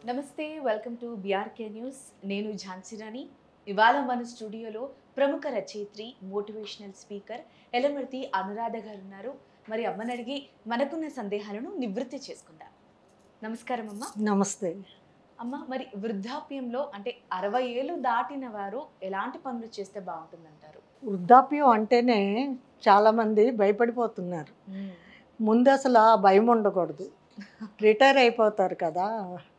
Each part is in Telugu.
నమస్తే, వెల్కమ్ టు బీఆర్కే న్యూస్. నేను ఝాన్సీ రాణి. ఇవాళ మన స్టూడియోలో ప్రముఖ రచయిత్రి, మోటివేషనల్ స్పీకర్ ఎలమర్తి అనురాధ గారు ఉన్నారు. మరి అమ్మని అడిగి మనకున్న సందేహాలను నివృత్తి చేసుకుందాం. నమస్కారం అమ్మ. నమస్తే. అమ్మ, మరి వృద్ధాప్యంలో అంటే 60 ఏళ్ళు దాటిన వారు ఎలాంటి పనులు చేస్తే బాగుంటుందంటారు? వృద్ధాప్యం అంటేనే చాలామంది భయపడిపోతున్నారు. ముందు అసలు ఆ భయం ఉండకూడదు. రిటైర్ అయిపోతారు కదా,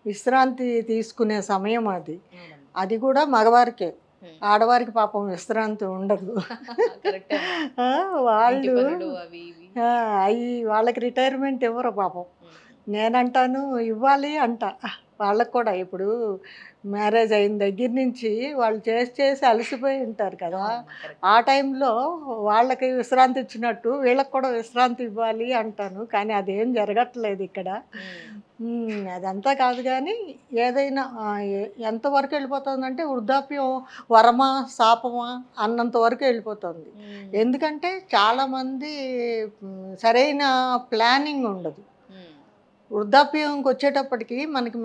విశ్రాంతి తీసుకునే సమయం అది. అది కూడా మగవారికే, ఆడవారికి పాపం విశ్రాంతి ఉండదు. వాళ్ళు అవి వాళ్ళకి రిటైర్మెంట్ ఇవ్వరు పాపం. నేనంటాను ఇవ్వాలి అంట. వాళ్ళకు కూడా ఇప్పుడు మ్యారేజ్ అయిన దగ్గర నుంచి వాళ్ళు చేసి అలసిపోయి ఉంటారు కదా, ఆ టైంలో వాళ్ళకి విశ్రాంతి ఇచ్చినట్టు వీళ్ళకి కూడా విశ్రాంతి ఇవ్వాలి అంటాను. కానీ అదేం జరగట్లేదు ఇక్కడ. అదంతా కాదు, కానీ ఏదైనా ఎంతవరకు వెళ్ళిపోతుందంటే వృద్ధాప్యం వరమా శాపమా అన్నంత వరకు వెళ్ళిపోతుంది. ఎందుకంటే చాలామంది సరైన ప్లానింగ్ ఉండదు. వృద్ధాప్యంకి వచ్చేటప్పటికి మనకి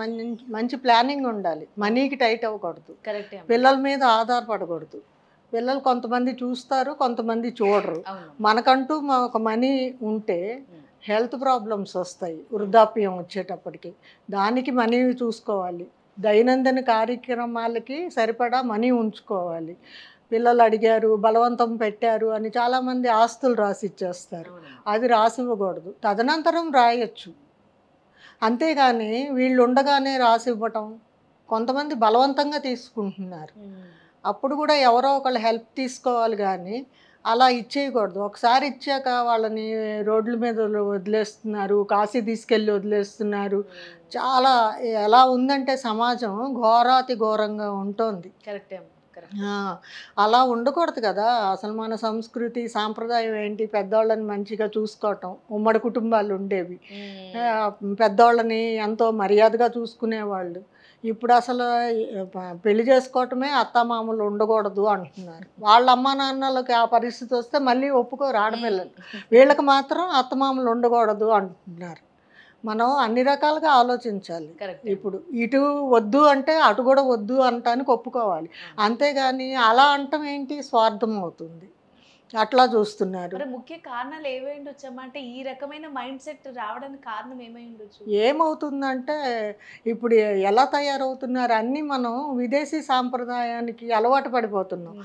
మంచి ప్లానింగ్ ఉండాలి. మనీకి టైట్ అవ్వకూడదు, పిల్లల మీద ఆధారపడకూడదు. పిల్లలు కొంతమంది చూస్తారు, కొంతమంది చూడరు. మనకంటూ ఒక మనీ ఉంటే హెల్త్ ప్రాబ్లమ్స్ వస్తాయి వృద్ధాప్యం వచ్చేటప్పటికి. దానికి మనీ చూసుకోవాలి. దైనందిన కార్యక్రమాలకి సరిపడా మనీ ఉంచుకోవాలి. పిల్లలు అడిగారు, బలవంతం పెట్టారు అని చాలామంది ఆస్తులు రాసిచ్చేస్తారు. అది రాసివ్వకూడదు. తదనంతరం రాయొచ్చు, అంతేగాని వీళ్ళు ఉండగానే రాసి ఇవ్వటం. కొంతమంది బలవంతంగా తీసుకుంటున్నారు. అప్పుడు కూడా ఎవరో ఒకళ్ళు హెల్ప్ తీసుకోవాలి, కానీ అలా ఇచ్చేయకూడదు. ఒకసారి ఇచ్చాక వాళ్ళని రోడ్ల మీద వదిలేస్తున్నారు, కాశీ తీసుకెళ్ళి వదిలేస్తున్నారు. చాలా ఎలా ఉందంటే సమాజం ఘోరాతి ఘోరంగా ఉంటుంది. అలా ఉండకూడదు కదా. అసలు మన సంస్కృతి సాంప్రదాయం ఏంటి? పెద్దవాళ్ళని మంచిగా చూసుకోవటం. ఉమ్మడి కుటుంబాలు ఉండేవి, పెద్దవాళ్ళని ఎంతో మర్యాదగా చూసుకునేవాళ్ళు. ఇప్పుడు అసలు పెళ్లి చేసుకోవటమే అత్తమామలు ఉండకూడదు అంటున్నారు. వాళ్ళ అమ్మా నాన్నలకి ఆ పరిస్థితి వస్తే మళ్ళీ ఒప్పుకోరు ఆడపిల్లలు. వీళ్ళకి మాత్రం అత్తమామలు ఉండకూడదు అంటున్నారు. మనం అన్ని రకాలుగా ఆలోచించాలి. ఇప్పుడు ఇటు వద్దు అంటే అటు కూడా వద్దు అంటానికి ఒప్పుకోవాలి. అంతేగాని అలా అంటాం ఏంటి, స్వార్థం అవుతుంది. అట్లా చూస్తున్నారు. ముఖ్య కారణాలు ఏమై ఉండొచ్చమ్మా? అంటే ఈ రకమైన మైండ్ సెట్ రావడానికి కారణం ఏమై ఉండొచ్చు? ఏమవుతుందంటే ఇప్పుడు ఎలా తయారవుతున్నారు, అన్నీ మనం విదేశీ సాంప్రదాయానికి అలవాటు పడిపోతున్నాం.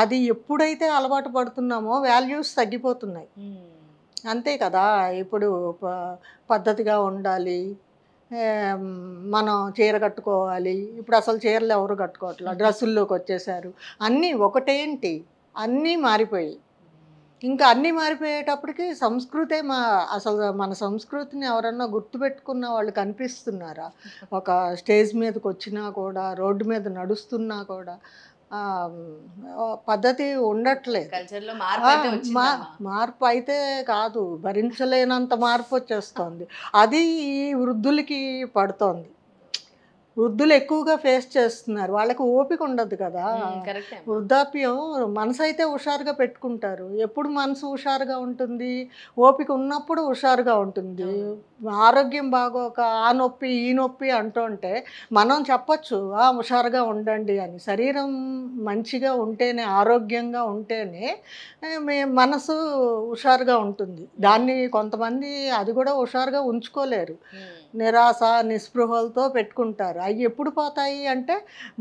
అది ఎప్పుడైతే అలవాటు పడుతున్నామో వాల్యూస్ తగ్గిపోతున్నాయి. అంతే కదా. ఇప్పుడు పద్ధతిగా ఉండాలి, మనం చీర కట్టుకోవాలి. ఇప్పుడు అసలు చీరలు ఎవరు కట్టుకోవట్లేదు, డ్రెస్సుల్లోకి వచ్చేసారు. అన్నీ ఒకటేంటి, అన్నీ మారిపోయాయి. ఇంకా అన్నీ మారిపోయేటప్పటికి సంస్కృతే అసలు మన సంస్కృతిని ఎవరన్నా గుర్తుపెట్టుకున్న వాళ్ళు కనిపిస్తున్నారా? ఒక స్టేజ్ మీదకి వచ్చినా కూడా, రోడ్డు మీద నడుస్తున్నా కూడా పద్ధతి ఉండట్లేదు. మార్పు అయితే కాదు, భరించలేనంత మార్పు వచ్చేస్తుంది. అది ఈ వృద్ధులకి పడుతోంది. వృద్ధులు ఎక్కువగా ఫేస్ చేస్తున్నారు. వాళ్ళకి ఓపిక ఉండదు కదా. వృద్ధాప్యం మనసు అయితే హుషారుగా పెట్టుకుంటారు. ఎప్పుడు మనసు హుషారుగా ఉంటుంది? ఓపిక ఉన్నప్పుడు హుషారుగా ఉంటుంది. ఆరోగ్యం బాగోక ఆ నొప్పి ఈ నొప్పి అంటుంటే మనం చెప్పచ్చు హుషారుగా ఉండండి అని. శరీరం మంచిగా ఉంటేనే, ఆరోగ్యంగా ఉంటేనే మనసు హుషారుగా ఉంటుంది. దాన్ని కొంతమంది అది కూడా హుషారుగా ఉంచుకోలేరు. నిరాశ నిస్పృహలతో పెట్టుకుంటారు. అవి ఎప్పుడు పోతాయి అంటే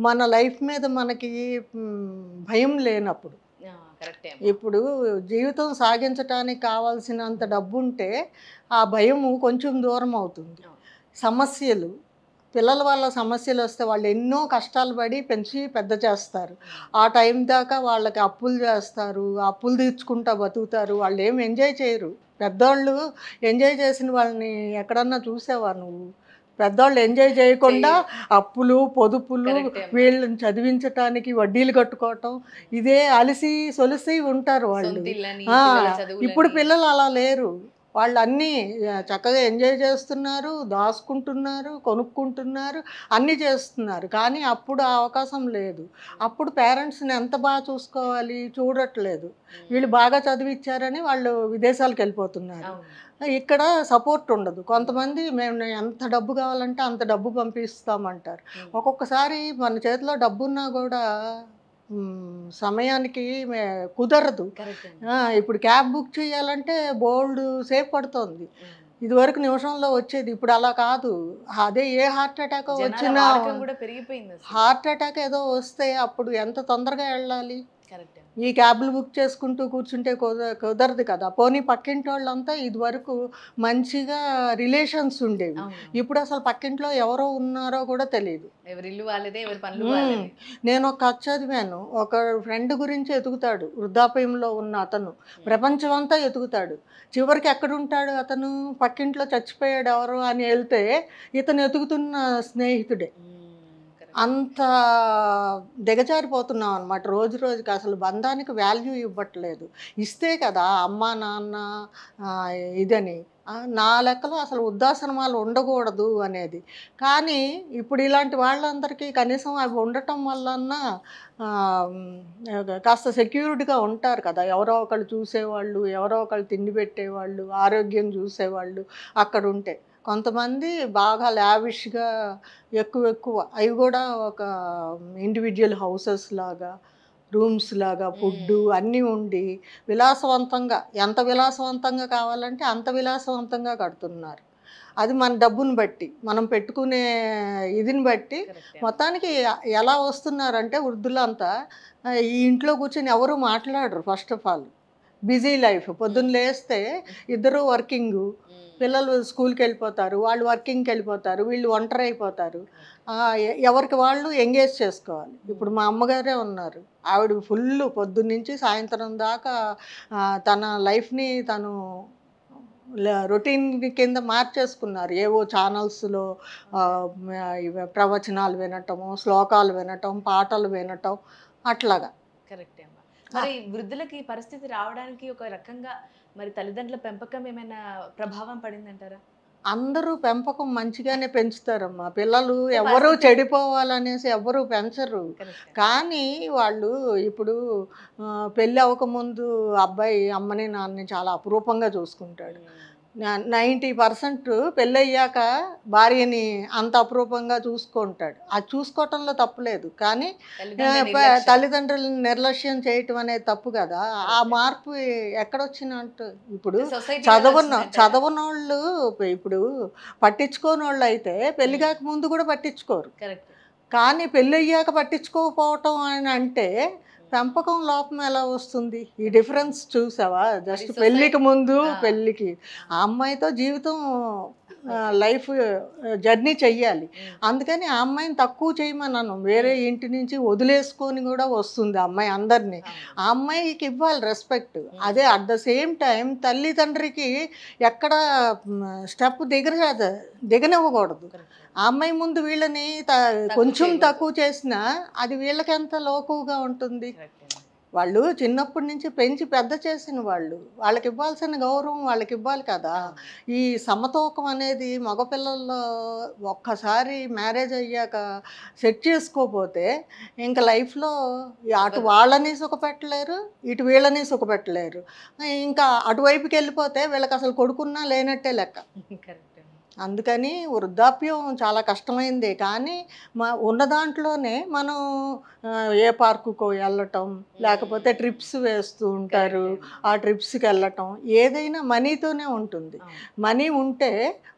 మన లైఫ్ మీద మనకి భయం లేనప్పుడు. ఇప్పుడు జీవితం సాగించడానికి కావాల్సినంత డబ్బు ఉంటే ఆ భయము కొంచెం దూరం అవుతుంది. సమస్యలు, పిల్లల వల్ల సమస్యలు వస్తే వాళ్ళు ఎన్నో కష్టాలు పడి పెంచి పెద్ద చేస్తారు. ఆ టైం దాకా వాళ్ళకి అప్పులు చేస్తారు, అప్పులు తీర్చుకుంటా బతుకుతారు. వాళ్ళు ఏం ఎంజాయ్ చేయరు. పెద్దవాళ్ళు ఎంజాయ్ చేసిన వాళ్ళని ఎక్కడన్నా చూసావా నువ్వు? పెద్దవాళ్ళు ఎంజాయ్ చేయకుండా అప్పులు పొదుపులు, వీళ్ళని చదివించటానికి వడ్డీలు కట్టుకోవటం, ఇదే అలసి సొలిసి ఉంటారు వాళ్ళు. ఇప్పుడు పిల్లలు అలా లేరు. వాళ్ళు అన్నీ చక్కగా ఎంజాయ్ చేస్తున్నారు, దాచుకుంటున్నారు, కొనుక్కుంటున్నారు, అన్నీ చేస్తున్నారు. కానీ అప్పుడు ఆ అవకాశం లేదు. అప్పుడు పేరెంట్స్ని ఎంత బాగా చూసుకోవాలి చూడట్లేదు. వీళ్ళు బాగా చదివిచ్చారని వాళ్ళు విదేశాలకు వెళ్ళిపోతున్నారు. ఇక్కడ సపోర్ట్ ఉండదు. కొంతమంది మేము ఎంత డబ్బు కావాలంటే అంత డబ్బు పంపిస్తామంటారు. ఒక్కొక్కసారి మన చేతిలో డబ్బున్నా కూడా సమయానికి కుదరదు. ఇప్పుడు క్యాబ్ బుక్ చేయాలంటే బోల్డ్ సేపు పడుతుంది. ఇదివరకు నిమిషంలో వచ్చేది, ఇప్పుడు అలా కాదు. అదే ఏ హార్ట్ అటాక్ వచ్చినా, హార్ట్ అటాక్ ఏదో వస్తే అప్పుడు ఎంత తొందరగా వెళ్ళాలి. ఈ క్యాబ్లు బుక్ చేసుకుంటూ కూర్చుంటే కుదరదు కదా. పోనీ పక్కింటి వాళ్ళంతా ఇదివరకు మంచిగా రిలేషన్స్ ఉండేవి. ఇప్పుడు అసలు పక్కింట్లో ఎవరో ఉన్నారో కూడా తెలియదు. నేను ఒక కథ చదివాను. ఒక ఫ్రెండ్ గురించి ఎతుకుతాడు వృద్ధాప్యంలో ఉన్న అతను. ప్రపంచం అంతా ఎతుకుతాడు. చివరికి ఎక్కడుంటాడు అతను? పక్కింట్లో చచ్చిపోయాడు ఎవరు అని వెళ్తే ఇతను ఎతుకుతున్న స్నేహితుడే. అంత దిగజారిపోతున్నాం అనమాట. రోజు రోజుకి అసలు బంధానికి వాల్యూ ఇవ్వట్లేదు. ఇస్తే కదా అమ్మ నాన్న ఇదని. నా లెక్కలో అసలు వృద్ధాశ్రమాలు ఉండకూడదు అనేది. కానీ ఇప్పుడు ఇలాంటి వాళ్ళందరికీ కనీసం అవి ఉండటం వలన కాస్త సెక్యూర్డ్గా ఉంటారు కదా. ఎవరో ఒకళ్ళు చూసేవాళ్ళు, ఎవరో ఒకళ్ళు తిండి పెట్టేవాళ్ళు, ఆరోగ్యం చూసేవాళ్ళు అక్కడ ఉంటే. కొంతమంది బాగా లావిష్గా ఎక్కువ అవి కూడా ఒక ఇండివిజువల్ హౌసెస్ లాగా, రూమ్స్ లాగా, ఫుడ్డు అన్నీ ఉండి విలాసవంతంగా, ఎంత విలాసవంతంగా కావాలంటే అంత విలాసవంతంగా కడుతున్నారు. అది మన డబ్బుని బట్టి, మనం పెట్టుకునే ఇదిని బట్టి మొత్తానికి ఎలా వస్తున్నారంటే వృద్ధులంతా ఈ ఇంట్లో కూర్చొని ఎవరు మాట్లాడరు. First of all busy life. పొద్దున్న లేస్తే ఇద్దరు వర్కింగు, పిల్లలు స్కూల్కి వెళ్ళిపోతారు, వాళ్ళు వర్కింగ్కి వెళ్ళిపోతారు, వీళ్ళు ఒంటరి అయిపోతారు. ఎవరికి వాళ్ళు ఎంగేజ్ చేసుకోవాలి. ఇప్పుడు మా అమ్మగారే ఉన్నారు. ఆవిడ ఫుల్ పొద్దున్నుంచి సాయంత్రం దాకా తన లైఫ్ని తను రొటీన్ కింద మార్చేసుకున్నారు. ఏవో ఛానల్స్లో ప్రవచనాలు వినటము, శ్లోకాలు వినటం, పాటలు వినటం అట్లాగా. కరెక్టే అమ్మా. మరి వృద్ధులకి పరిస్థితి రావడానికి ఒక రకంగా మరి తల్లిదండ్రుల పెంపకం ఏమైనా ప్రభావం పడిందంటారా? అందరూ పెంపకం మంచిగానే పెంచుతారమ్మా. పిల్లలు ఎవరు చెడిపోవాలనేసి ఎవరు పెంచరు. కానీ వాళ్ళు ఇప్పుడు పెళ్ళి అవ్వకముందు అబ్బాయి అమ్మని నాన్నని చాలా అపురూపంగా చూసుకుంటాడు. 90% పెళ్ళయ్యాక భార్యని అంత అపురూపంగా చూసుకుంటాడు. అది చూసుకోవటంలో తప్పులేదు. కానీ తల్లిదండ్రులను నిర్లక్ష్యం చేయటం అనేది తప్పు కదా. ఆ మార్పు ఎక్కడొచ్చినట్టు? ఇప్పుడు చదవనోళ్ళు ఇప్పుడు పట్టించుకోనోళ్ళు అయితే పెళ్ళి కాక ముందు కూడా పట్టించుకోరు. కానీ పెళ్ళయ్యాక పట్టించుకోకపోవటం అని అంటే పెంపకం లోపం ఎలా వస్తుంది? ఈ డిఫరెన్స్ చూసావా? జస్ట్ పెళ్ళికి ముందు పెళ్ళికి ఆ అమ్మాయితో జీవితం లైఫ్ జర్నీ చెయ్యాలి. అందుకని ఆ అమ్మాయిని తక్కువ చేయమన్నాను. వేరే ఇంటి నుంచి వదిలేసుకొని కూడా వస్తుంది ఆ అమ్మాయి అందరినీ. ఆ అమ్మాయికి ఇవ్వాలి రెస్పెక్ట్. అదే అట్ ద సేమ్ టైం తల్లిదండ్రికి ఎక్కడ స్టెప్ దిగనివ్వకూడదు. ఆ అమ్మాయి ముందు వీళ్ళని కొంచెం తక్కువ చేసినా అది వీళ్ళకి ఎంత లోకుగా ఉంటుంది. వాళ్ళు చిన్నప్పటి నుంచి పెంచి పెద్ద చేసిన వాళ్ళు, వాళ్ళకి ఇవ్వాల్సిన గౌరవం వాళ్ళకి ఇవ్వాలి కదా. ఈ సమతూకం అనేది మగపిల్లల్లో ఒక్కసారి మ్యారేజ్ అయ్యాక సెట్ చేసుకోపోతే ఇంకా లైఫ్లో అటు వాళ్ళని సుఖపెట్టలేరు, ఇటు వీళ్ళని సుఖపెట్టలేరు. ఇంకా అటువైపుకి వెళ్ళిపోతే వీళ్ళకి అసలు కొడుకున్నా లేనట్టే లెక్క. అందుకని వృద్ధాప్యం చాలా కష్టమైందే. కానీ ఉన్న దాంట్లోనే మనం ఏ పార్కుకో వెళ్ళటం, లేకపోతే ట్రిప్స్ వేస్తూ ఉంటారు, ఆ ట్రిప్స్కి వెళ్ళటం ఏదైనా మనీతోనే ఉంటుంది. మనీ ఉంటే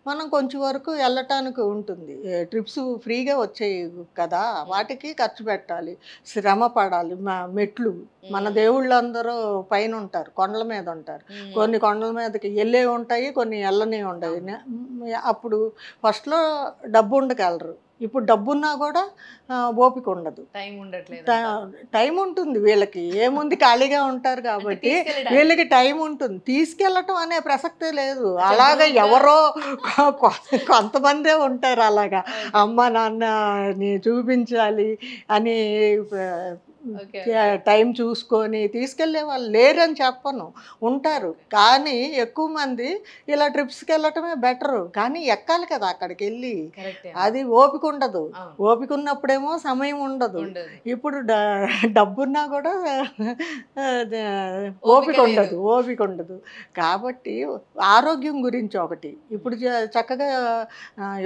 మనం కొంచెం వరకు వెళ్ళటానికి ఉంటుంది. ట్రిప్స్ ఫ్రీగా వచ్చాయి కదా, వాటికి ఖర్చు పెట్టాలి, శ్రమ పడాలి. మెట్లు మన దేవుళ్ళందరూ పైన ఉంటారు, కొండల మీద ఉంటారు. కొన్ని కొండల మీదకి వెళ్ళే ఉంటాయి, కొన్ని వెళ్ళనే ఉంటాయి. అప్పుడు ఫస్ట్లో డబ్బు ఉండగలరు, ఇప్పుడు డబ్బున్నా కూడా ఓపిక ఉండదు, టైం ఉంటుంది. వీళ్ళకి ఏముంది, ఖాళీగా ఉంటారు కాబట్టి వీళ్ళకి టైం ఉంటుంది. తీసుకెళ్ళటం అనే ప్రసక్తే లేదు. అలాగా ఎవరో కొంతమందే ఉంటారు అలాగా, అమ్మ నాన్నని చూపించాలి అని ఓకే. టైం చూసుకొని తీసుకెళ్ళే వాళ్ళు లేరని చెప్పను, ఉంటారు. కానీ ఎక్కువ మంది ఇలా ట్రిప్స్కి వెళ్ళటమే బెటరు. కానీ ఎక్కాలి కదా అక్కడికి వెళ్ళి, కరెక్టే. అది ఓపిక ఉండదు. అవును. ఓపిక ఉన్నప్పుడేమో సమయం ఉండదు. ఉండదు. ఇప్పుడు డబ్బున్నా కూడా అదే ఓపిక లేదు. ఓపిక ఉండదు. కాబట్టి ఆరోగ్యం గురించి ఒకటి ఇప్పుడు చక్కగా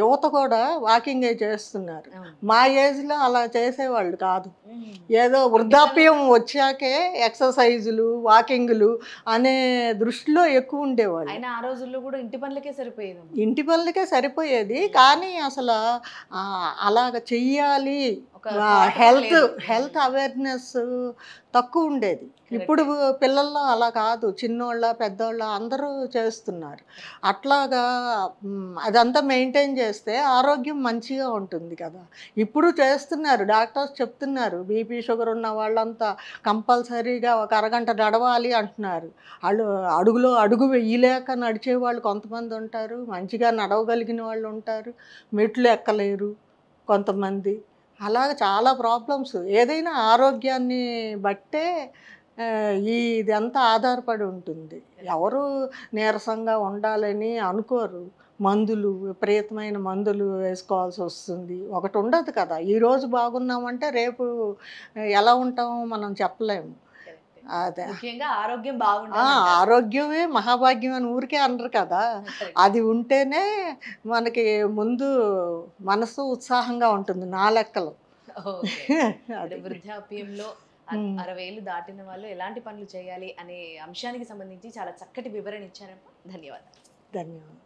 యువత కూడా వాకింగే చేస్తున్నారు. అవును. మా ఏజ్లో అలా చేసేవాళ్ళు కాదు. ఉమ్. ఏదో వృద్ధాప్యం వచ్చాకే ఎక్సర్సైజులు వాకింగ్లు అనే దృష్టిలో ఎక్కువ ఉండేవాళ్ళు. అయినా ఆ రోజుల్లో కూడా ఇంటి పనులకే సరిపోయేది. ఇంటి పనులకే సరిపోయేది. కానీ అసలు అలాగ చెయ్యాలి, ఒక thought కూడా హెల్త్ లేదు. హెల్త్ అవేర్నెస్ తక్కువ ఉండేది. ఇప్పుడు పిల్లల్లో అలా కాదు, చిన్నోళ్ళ పెద్దోళ్ళ అందరూ చేస్తున్నారు. అట్లాగా అదంతా మెయింటైన్ చేస్తే ఆరోగ్యం మంచిగా ఉంటుంది కదా. ఇప్పుడు చేస్తున్నారు, డాక్టర్స్ చెప్తున్నారు బీపీ షుగర్ ఉన్న వాళ్ళంతా కంపల్సరీగా ఒక అరగంట నడవాలి అంటున్నారు. వాళ్ళు అడుగులో అడుగు వెయ్యలేక నడిచే వాళ్ళు కొంతమంది ఉంటారు, మంచిగా నడవగలిగిన వాళ్ళు ఉంటారు, మెట్లు ఎక్కలేరు కొంతమంది. అలాగ చాలా ప్రాబ్లమ్స్. ఏదైనా ఆరోగ్యాన్ని బట్టే ఇదంతా ఆధారపడి ఉంటుంది. ఎవరు నీరసంగా ఉండాలని అనుకోరు. మందులు, విపరీతమైన మందులు వేసుకోవాల్సి వస్తుంది. ఒకటి ఉండదు కదా, ఈరోజు బాగున్నామంటే రేపు ఎలా ఉంటామో మనం చెప్పలేము. కరెక్టే. అదే ముఖ్యంగా ఆరోగ్యం బాగుండాలి. ఆరోగ్యమే మహాభాగ్యం అని ఊరికే అనరు కదా. అది ఉంటేనే మనకి ముందు మనసు ఉత్సాహంగా ఉంటుంది నా లెక్కలో. ఓకే. అంటే అది వృద్ధాప్యంలో 60 ఏళ్ళు దాటిన వాళ్ళు ఎలాంటి పనులు చేయాలి అనే అంశానికి సంబంధించి చాలా చక్కటి వివరణ ఇచ్చారమ్మా. ధన్యవాదాలు. ధన్యవాదాలు.